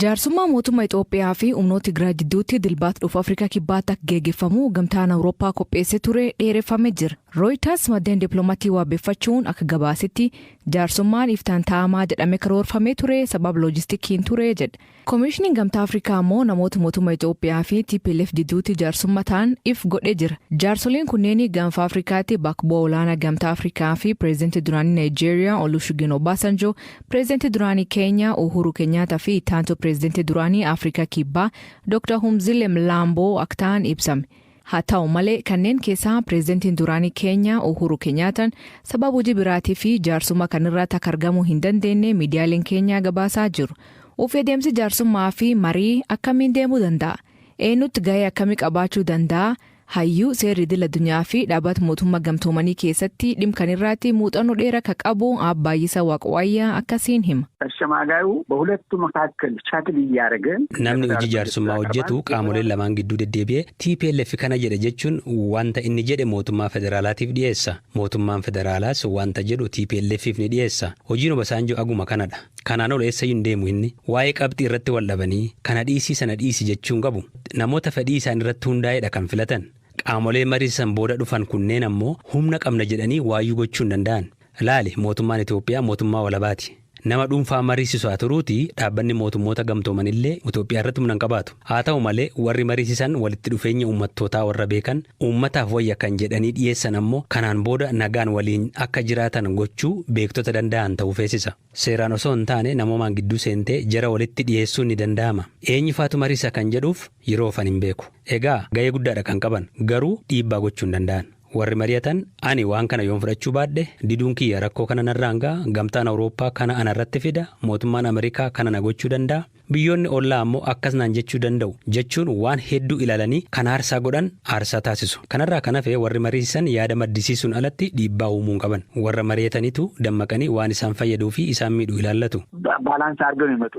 Jaarsummaa mootummaa Itoophiyaa fi humnoota Tigraay gidduutti dilbaata dhufu Afrikaa kibbaatti akka geggeeffamu gamtaan Awurooppaa qopheessee ture dheereffamee jira. Reuters maddeen dippiloomatii waabeffachuun akka gabaasetti jaarsummaan iftaan taa'amaa jedhamee karoorfamee ture sababa loojistikiin ture jedhe. Koomishiniin gamtaa Afrikaa immoo namoota mootummaa Itoophiyaa fi TPLF gidduutti jaarsummaa ta'an if godhee jira. Jaarsoliin kunneen gaanfa Afrikaatti bakka bu'aa olaanaa gamtaa Afrikaa fi pireezidantii duraanii Naayijeeriyaa Olusegun Obasanjo, pireezidantii duraanii Keenyaa Uhuru Kenyaata fi ittaantuu pireezidantii duraanii Afrikaa kibbaa Dr. Humzile Mlambo akka ta'an ibsame. Haa ta'u malee kanneen keessaa pireezidantiin duraanii Keenyaa Uhuru Kenyaataan sababa hojii biraatii fi jaarsummaa kanarratti akka argamuu hin dandeenye miidiyaaleen Keenyaa gabaasaa jiru. Of adeemsi jaarsummaa fi marii akkamiin deemuu danda'a? Eenyutti gahee akkamii qabaachuu danda'a? Hayyuu seerri idil addunyaa fi dhaabbata mootummaa gamtoomanii keessatti dhimkanirratti muuxannoo dheeraa akka qabu Abbaayyisaa Waaqwayyaa akkasiin hima. ተሸማጋዩ በሁለቱ መካከል ቻትል እያደረገ namni hojii jaarsummaa hojjetu qaamoleen lamaan gidduu deddeebi'ee TPLF kana jedhe jechuun wanta inni jedhe mootummaa federaalaatiif dhiyeessa. Mootummaan federaalaas wanta jedhu TPLFif ni dhiyeessa. Hojiin Obasanjoo aguma kanadha. Kanaan ol eessa hin deemu inni waa'ee qabxii irratti wal dhabanii kana dhiisii sana dhiisi jechuun qabu. Namoota fedhii isaan irratti hundaa'edha kan filatan. Qaamolee mariisan booda dhufan kunneen ammoo humna qabna jedhanii waayyuu gochuu hin danda'an. Laali mootummaan Itoophiyaa mootummaa walabaati. Nama dhuunfaa mariisisu haa turuuti dhaabbanni mootummoota gamtoomanillee Itoophiyaa irratti humna hin qabaatu. Haa ta'u malee warri mariisisan walitti dhufeenya uummattootaa warra beekan uummataaf wayya kan jedhanii dhiyeessan ammoo kanaan booda nagaan waliin akka jiraatan gochuu beektota danda'an ta'uu feesisa. Seeraan osoo hin taane namoomaan gidduu seentee jara walitti dhiyeessuun ni danda'ama. Eenyufaatu mariisa kan jedhuuf yeroo ofan hin beeku. Egaa gahee guddaadha kan qaban garuu dhiibbaa gochuu hin danda'an. Warri mari'atan ani waan kana yoon fudhachuu baadhe diduun kiyya rakkoo kana narraan ga'a gamtaan Awurooppaa kana anarratti fida mootummaan Ameerikaa kana na gochuu danda'a biyyoonni ollaa ammoo akkas naan jechuu danda'u jechuun waan hedduu ilaalanii kan aarsaa godhan aarsaa taasisu. Kanarraa kan hafe warri mariisisan yaada maddisiisuun alatti dhiibbaa uumuun qaban warra mari'ataniitu dammaqanii waan isaan fayyaduu fi isaan miidhuu ilaallatu. Baalaansi argamu himatu.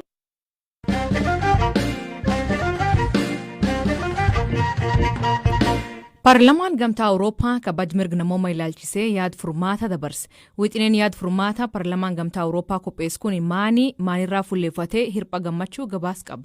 Paarlamaan gamtaa Awurooppaa kabaj mirga namooma ilaalchisee yaad furmaata dabarse. Wixineen yaad furmaata paarlamaan gamtaa Awurooppaa qopheessu kun maanirraa fuulleeffatee hirpha gammachuu gabaas qaba.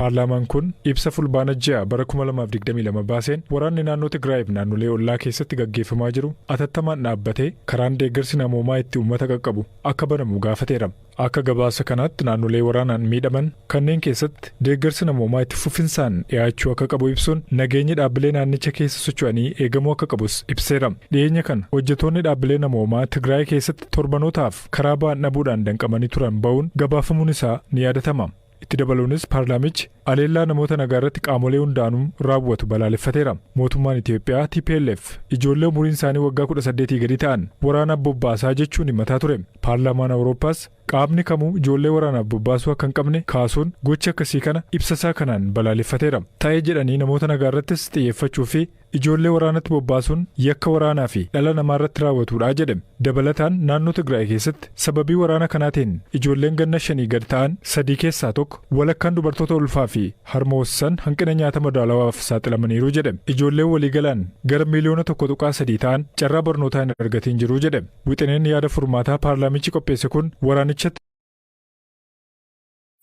Paarlaamaan kun ibsa fulbaana ji'a bara 2022 baaseen waraanni naannoo Tigraay fi naannolee ollaa keessatti gaggeeffamaa jiru atattamaan dhaabbatee karaan deeggarsi namoomaa itti uummata qaqqabu akka banamu gaafateera. Akka gabaasa kanaatti naannolee waraanaan miidhaman kanneen keessatti deeggarsi namoomaa itti fufinsaan dhiyaachuu akka qabu ibsuun nageenya dhaabbilee naannicha keessa socho'anii eegamuu akka qabus ibseera. Dhiyeenya kana hojjetoonni dhaabbilee namoomaa Tigraay keessatti torbanootaaf karaa ba'an dhabuudhaan danqamanii turan ba'uun gabaafamuun isaa ni yaadatama. Itti dabaluunis paarlaamichi aleellaa namoota nagaa irratti qaamolee hundaanuu raawwatu balaaleffateera. Mootummaan Itoophiyaa TPLF ijoollee umuriin isaanii waggaa 18 gadi ta'an waraanaaf bobbaasaa jechuun himataa ture. Paarlaamaan Awurooppaas qaamni kamuu ijoollee waraanaaf bobbaasuu akka hin qabne kaasuun gocha akkasii kana ibsasaa kanaan balaaleffateera. Ta'ee jedhanii namoota nagaa irrattis xiyyeeffachuu fi ijoollee waraanatti bobbaasuun yakka waraanaa fi dhala namaa irratti raawwatuudha jedhe. Dabalataan naannoo Tigraay keessatti sababii waraana kanaatiin ijoolleen ganna 5 gad ta'an 3 keessaa tokko walakkaan dubartoota ulfaa fi harmoossan hanqina nyaata madaalawaaf saaxilamaniiru jedhe. Ijoolleen waliigalaan gara miliyoona 1.3 ta'an carraa barnootaa hin argatiin jiru jedhe. Wixineen yaada furmaataa paarlaamichi qopheesse kun waraanichatti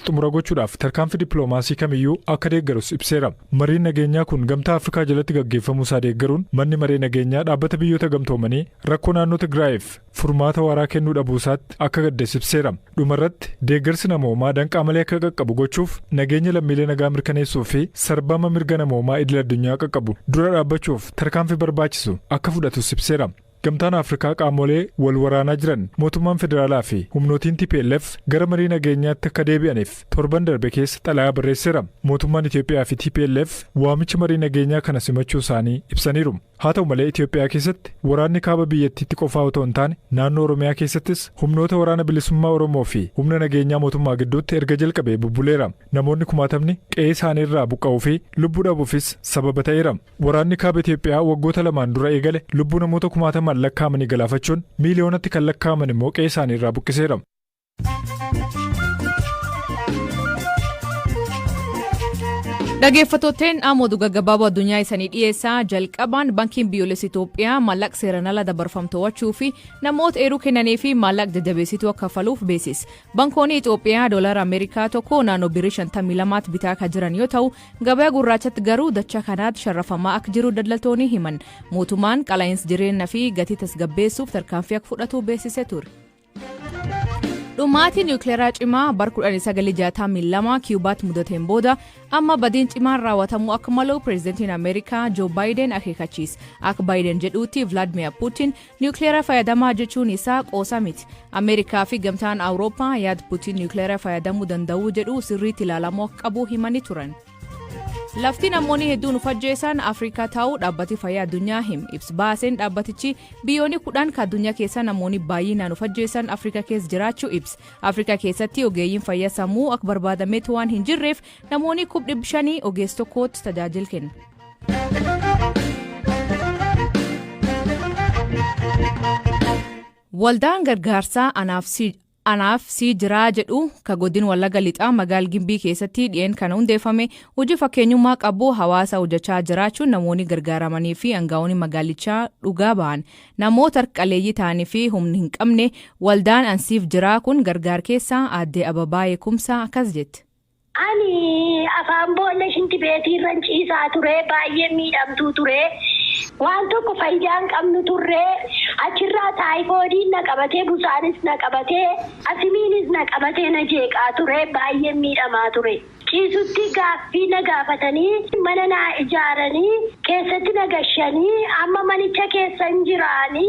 xumura gochuudhaaf tarkaanfii dippiloomaasii kamiyyuu akka deeggarus ibseera. Mariin nageenyaa kun gamtaa Afrikaa jalatti gaggeeffamuu isaa deeggaruun manni maree nageenyaa dhaabbata biyyoota gamtoomanii rakkoo naannoo Tigraayiif furmaata waaraa kennuu dhabuusaatti akka gaddees ibseera. Dhumarratti deeggarsi namoomaa danqaa malee akka qaqqabu gochuuf nageenya lammiilee nagaa mirkaneessuu fi sarbama mirga namoomaa idil addunyaa qaqqabu dura dhaabbachuuf tarkaanfii barbaachisu akka fudhatus ibseera. Gamtaan Afrikaa qaamolee wal waraanaa jiran mootummaan federaalaa fi humnootiin TPLF gara marii nageenyaatti akka deebi'aniif torban darbe keessa xalayaa barreesseera. Mootummaan Itoophiyaa fi TPLF waamicha marii nageenyaa kana simachuu isaanii ibsaniiru. Haa ta'u malee Itoophiyaa keessatti waraanni kaaba biyyattiitti qofaa otoo hin taane naannoo Oromiyaa keessattis humnoota waraana bilisummaa Oromoo fi humna nageenyaa mootummaa gidduutti erga jalqabee bubbuleera. Namoonni kumaatamni qe'ee isaanii irraa buqqa'uu fi lubbuu dhabuufis sababa ta'eera. Waraanni kaaba Itoophiyaa waggoota lamaan dura eegale lubbuu namoota kumaataman lakkaa'amanii galaafachuun miiliyoonatti kan lakkaa'aman immoo qe'ee isaanii irraa buqqiseera. Dhaggeeffattootni ammoo gabaabaa addunyaa isanii dhiyeessaa jalqabaan bankiin biyyoolessaa Itoophiyaa maallaqa seeraan ala dabarfamuu to'achuu fi namoota eeruu kennanii fi maallaqa jajjabeessituu akka kafaluuf beeksise. Bankoonni Itoophiyaa doolaara Ameerikaa tokko naannoo birrii 52 bitaa akka jiran yoo ta'u gabaa gurraachatti garuu dachaa kanaatti sharrafamaa akka jiru daldaltoonni himan. Mootummaan qaala'insa jireenyaa fi gatii tasgabbeessuuf tarkaanfii akka fudhatu beeksisee ture. Dhumaatiin niwukileeraa cimaa bara 1962 Kiyubaatti mudateen booda amma badiin cimaan raawwatamuu akka malu pireezidantiin Ameerikaa Joo Baayiden akeekachiise. Akka Baayiden jedhuutti Vilaadimiir Puutiin niwukileeraa fayyadamaa jechuun isaa qoosa miti. Ameerikaa fi gamtaan Awurooppaa yaada Puutiin niwukileeraa fayyadamuu danda'uu jedhu sirriitti ilaalamuu akka qabu himanii turan. Lafti namoonni hedduun ufajjeessan Afrikaa ta'uu dhaabbati fayyaa addunyaa hima. Ibsa baaseen dhaabbatichi biyyoonni 10 ka addunyaa keessa namoonni baay'inaan ufajjeessan Afrikaa keessa jiraachuu ibsa. Afrikaa keessatti ogeeyyiin fayyaa sammuu akka barbaadametti waan hin jirreef namoonni 500 ogeessa tokkootti tajaajila kenna. Waldaan gargaarsaa anaaf si jiraa jedhu ka godina Wallagga Lixaa magaalaa Gimbii keessatti dhiyeen kana hundeeffame hojii fakkeenyummaa qabu hawaasa hojjechaa jiraachuun namoonni gargaaramanii fi aangaa'onni magaalichaa dhugaa ba'an. Namoota harqaleeyyii ta'anii fi humna hin qabne waldaan ansiif jiraa kun gargaar keessaa aadde Ababaa Yeekumsaa akkas jette. Ani afaan boolla shinti beetii irraan ciisaa ture baay'ee miidhamtuu ture. Waan tokko faayidaa hin qabnu turre achirraa taayifoodiin na qabatee busaanis na qabatee asimiinis na qabatee na jeeqaa ture baay'ee miidhamaa ture. Ciisutti gaaffii na gaafatanii mana na ijaaranii keessatti na gashanii amma manicha keessa hin jiraanii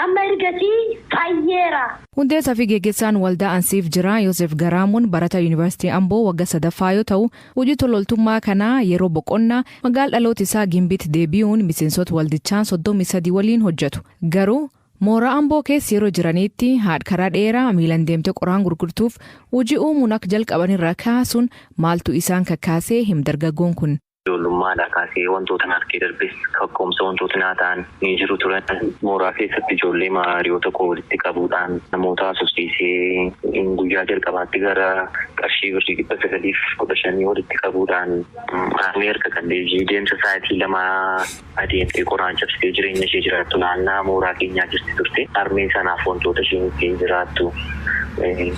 amma ergasii fayyeera. Hundeessaa fi geggeessaan waldaa ansiif jiraa Yoosef Garaamuun barataa Yuunivarsiitii Amboo waggaa 3ffaa yoo ta'u hojii tololtummaa kanaa yeroo boqonnaa magaalaa dhaloota isaa Gimbiitti deebi'uun miseensota waldichaa 33 waliin hojjetu. Garuu mooraa Amboo keessa yeroo jiranitti haadha karaa dheeraa miilan deemtee qoraan gurgurtuuf hojii uumuun akka jalqabanirra kaasuun maaltu isaan kakkaasee him dargaggoon kun. Ijoollummaadhaa kaasee wantoota harkee darbees kakkoomsa wantoota nyaataan ni jiru turan. Mooraa keessatti ijoollee maariyoota koo walitti qabuudhaan namoota asosiisee guyyaa jalqabaatti gara qarshii birrii 915 walitti qabuudhaan aanee harka qalleeyyii deemsa sa'aatii 2 adeemtee qoraan cabsitee jireenya ishee jiraattu naannaa mooraa keenyaa jirti turte. Harmee sanaaf wantoota isheen jiraattu.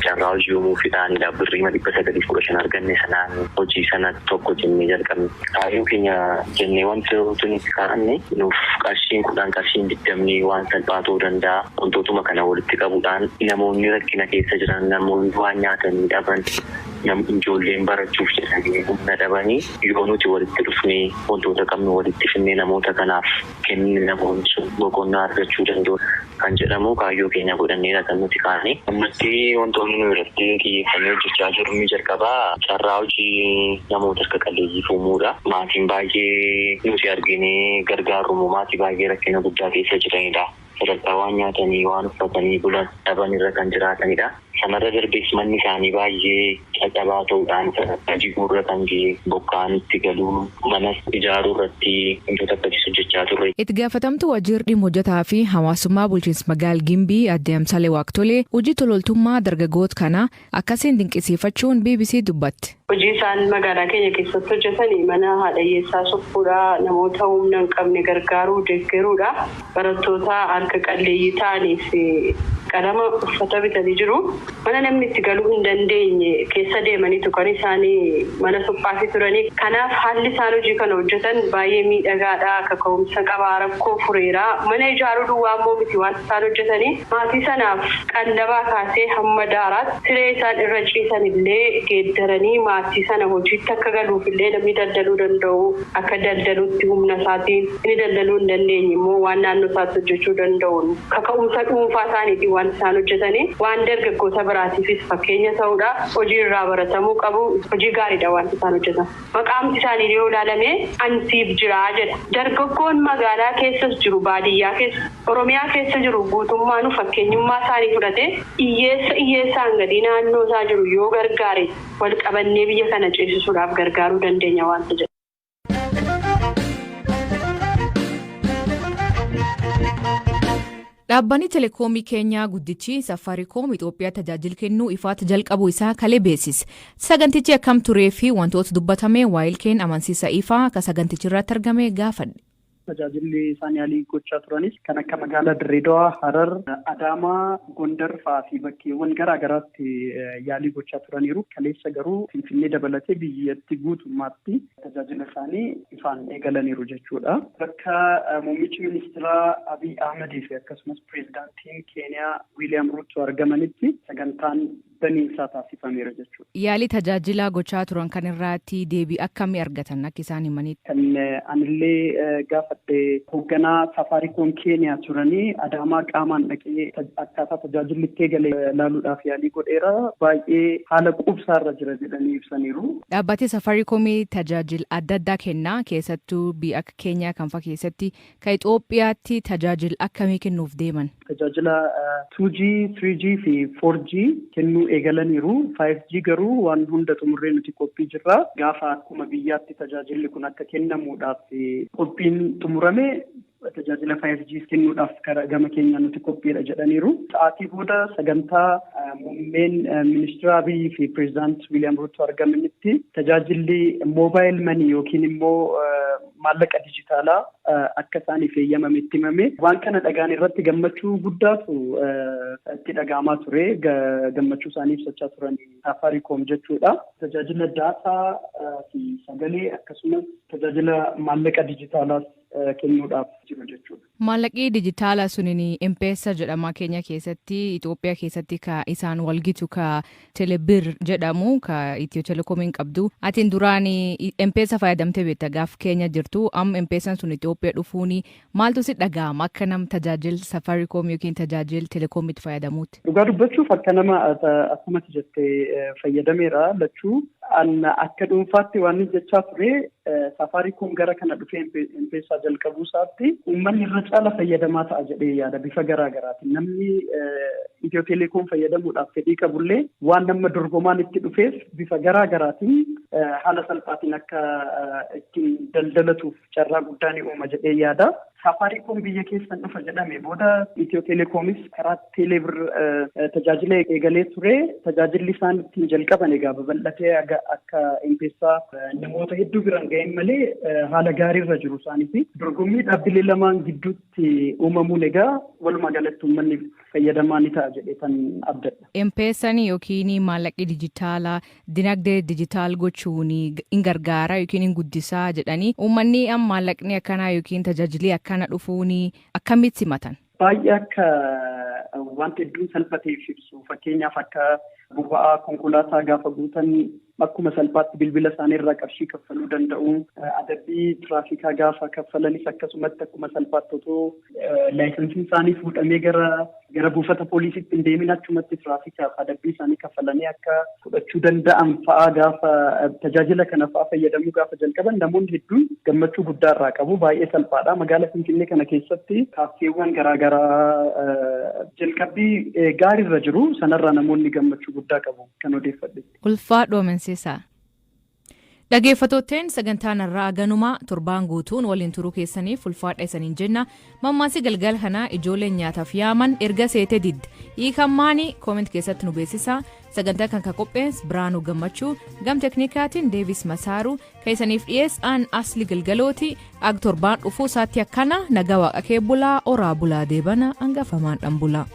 Carraa hojii uumuufiidhaanidha birrii 915 arganne sanaan hojii sana tokko jennee jalqabne. Kaayyoo keenya jennee wantoota nuti kaa'anne nuuf qarshiin 10 qarshiin 20 waan salphaa ta'uu danda'a. Wantootuma kana walitti qabuudhaan namoonni rakkina keessa jiran namoonni waan nyaatanii dhaban ijoolleen barachuuf jedhanii humna dhabanii yoo nuti walitti dhufnee wantoota qabnu walitti finnee namoota kanaaf kennine namoonni sun boqonnaa argachuu danda'u kan jedhamu kaayyoo keenya godhanneedha kan nuti kaa'ane. Ammatti wantoonni nu irratti xiyyeeffannee hojjechaa jirru ni jalqabaa carraa hojii namoota harka qalleeyyii uumuudha. Maatiin baay'ee nuti arginee gargaarumoo maatii baay'ee rakkina guddaa keessa jiranidha. Sadarkaa waan nyaatanii waan uffatanii bulan dhaban irra kan jiraatanidha. Sanarra darbees manni isaanii baay'ee caccabaa ta'uudhaan sadarkaa jiguu irra kan ga'e bokkaan itti galuu manas ijaaruu irratti wantoota akkasiis hojjechaa turre. Itti gaafatamtuu waajjirri dhimma hojjetaa fi hawaasummaa bulchiinsa magaalaa Gimbii aadde Amsalee Waaqtolee hojii tololtummaa dargaggoota kana akkasiin dinqisiifachuun BBC dubbatti. Hojii isaan magaalaa keenya keessatti hojjetanii mana haadha hiyyeessaa suphuudha, namoota humna hin qabne gargaaruu deeggaruudha, barattoota harka qalleeyyii ta'aniif qalama uffata bitanii jiru. Mana namni itti galuu hin dandeenye keessa deemaniitu kan isaanii mana suphaafii turanii. Kanaaf haalli isaan hojii kana hojjetan baay'ee miidhagaadha. Akka ka'umsa qabaa rakkoo fureera. Mana ijaaruu duwwaa immoo miti waan isaan hojjetanii. Maatii sanaaf qallabaa kaasee hamma daaraatti siree isaan irra ciisan illee geeddaranii maatii sana hojiitti akka galuuf illee namni daldaluu danda'u akka daldaluutti humna isaatiin inni daldaluu hin dandeenye immoo waan naannoo isaatti hojjechuu danda'uun kaka'umsa dhuunfaa isaaniitiin waan isaan hojjetanii waan dargaggoota biraatiifis fakkeenya ta'uudha. Hojii irraa baratamuu qabu. Hojii gaariidha waan isaan hojjetan. Maqaan isaanii yoo ilaalame ansiif jiraa jedha. Dargaggoon magaalaa keessas jiru baadiyyaa keessa Oromiyaa keessa jiru guutummaan fakkeenyummaa isaanii fudhatee hiyyeessaan gadi naannoo isaa jiru yoo gargaare wal qabannee biyya kana ceesisuudhaaf gargaaruu dandeenya waan jedhu. Dhaabbanni teleekoomii Keenyaa guddichi Safaariikoom Itoophiyaa tajaajila kennuu ifaatti jalqabuu isaa kalee beeksise. Sagantichi akkam turee fi wantoota dubbatame waayilkeen amansiisa ifaa akka sagantichi irratti argame gaafadhe. Tajaajilli isaan yaalii gochaa turanis kan akka magaalaa Dirreedawaa, Harar, Adaamaa, Gondar fa'aa fi bakkeewwan garaa garaatti yaalii gochaa turaniiru. Kaleessa garuu Finfinnee dabalatee biyyattii guutummaatti tajaajila isaanii ifaan eegalaniiru jechuudha. Bakka muummichi ministeeraa Abiy Ahmedii fi akkasumas pireezidaantiin Keeniyaa Wiiliyaam Ruuto argamanitti sagantaan baniinsaa taasifameera jechuudha. Yaalii tajaajila gochaa turan kan irratti deebii akkamii argatan akka isaan himanitti? Kan anillee gaafadhe hoogganaa Safaariikoom Keeniyaa turanii Adaamaa qaamaan dhaqee akkaataa tajaajilli itti eegale ilaaluudhaaf yaalii godheera. Baay'ee haala quubsaarra jira jedhanii ibsaniiru. Dhaabbatni Safaariikoomii tajaajila adda addaa kennaa keessattuu biyya akka Keenyaa kan fa'aa keessatti kan Itoophiyaatti tajaajila akkamii kennuuf deeman? Tajaajila 2G, 3G fi 4G kennuu eegalaniiru. 5G garuu waan hunda xumurree nuti qophii jirra. Gaafa akkuma biyyaatti tajaajilli kun akka kennamuudhaaf qophiin xumurame tajaajila 5G kennuudhaaf gama keenya nuti qophiidha jedhaniiru. Sa'aatii booda sagantaa muummeen ministeera Abiy fi pireezidaant Wiiliyaam Ruuto argamanitti tajaajilli moobaayil manii yookiin immoo maallaqa dijitaalaa akka isaaniif eeyyamame itti himame. Waan kana dhagaan irratti gammachuu guddaatu itti dhagahamaa ture. Gammachuu isaanii ibsachaa turan Safaariikoom jechuudha. Tajaajila daataa fi sagalee akkasumas tajaajila maallaqa dijitaalaas kennuudhaaf jiru jechuudha. Maallaqii dijitaalaa suniin M-Pesa jedhama Keenya keessatti Itoophiyaa keessatti ka isaan walgitu ka Telebir jedhamu ka Itiyoo Telekoomiin qabdu. Atiin duraan M-Pesa fayyadamtee beekta gaaf Keenya jirtu amma M-Pesaan sun Itoophiyaa dhufuun maaltu si dhaga'ama akka nama tajaajila Safaariikoom yookiin tajaajila Telekoomiitti fayyadamuuti? Dhugaa dubbachuuf akka nama akkumatti jettee fayyadameera lachuu akka dhuunfaatti waan jechaa ture Safaariikoom gara kana dhufee M-Pesa jalqabuu isaatti uummanni irra caala fayyadamaa ta'a jedhee yaada bifa garaa garaatiin. Namni Itiyoo Telekoom fayyadamuudhaaf fedhii qabullee waan nama dorgomaan itti dhufeef bifa garaa garaatiin haala salphaatiin akka ittiin daldalatuuf carraa guddaa ni uuma jedhee yaada. Safaariikoom biyya keessan dhufa jedhame booda Itiyoo Telekoomis karaa Telebir tajaajila eegalee ture. Tajaajilli isaan ittiin jalqaban egaa babal'atee akka M-Pesa namoota hedduu biraan ga'een malee haala gaariirra jiru isaaniiti. Dorgommii dhaabbilee lamaan gidduutti uumamuun egaa walumaa galatti uummanni fayyadamaa ni ta'a jedhee kan abdadha. M-Pesaan yookiin maallaqii dijitaalaa dinagdee dijitaal gochuun in gargaara yookiin in guddisaa jedhanii uummanni amma maallaqni akkanaa yookiin tajaajilli akkana dhufuun akkamitti simatan? Baay'ee akka wanta hedduun salphateef ibsu. Fakkeenyaaf akka boba'aa konkolaataa gaafa guutan akkuma salphaatti bilbila isaanii irraa qarshii kaffaluu danda'u. Adabbii tiraafikaa gaafa kaffalanis akkasumatti akkuma salphaatti otoo laayisensiin isaanii fuudhamee gara buufata poolisiitti hin deemin achumatti tiraafikaaf adabbii isaanii kaffalanii akka fudhachuu danda'an fa'aa gaafa tajaajila kana fa'aa fayyadamuu gaafa jalqaban namoonni hedduun gammachuu guddaa irraa qabu. Baay'ee salphaadha. Magaalaa Finfinnee kana keessatti kaafeewwan garaa garaa jalqabbii gaariirra jiru. Sanarraa namoonni gammachuu guddaa qabu kan odeeffadhe. Ulfaadhoo Manseesaa. Dhageeffattootteen sagantaan irraa ganumaa torbaan guutuun waliin turuu keessaniif ulfaadha isaniin jenna. Mammaasii galgala kanaa ijoolleen nyaataaf yaaman erga seetee didde hiikammaanii kooment keessatti nu beeksisaa. Sagantaa kan qopheesse Biraanuu Gammachuu gam teknikaatiin Deevis Masaaruu keessaniif dhiyeessaan asli galgalooti ag torbaan dhufuu isaatti akkana nagaa waaqa kee bulaa oraa bulaa deebana hangafamaan dhan bulaa.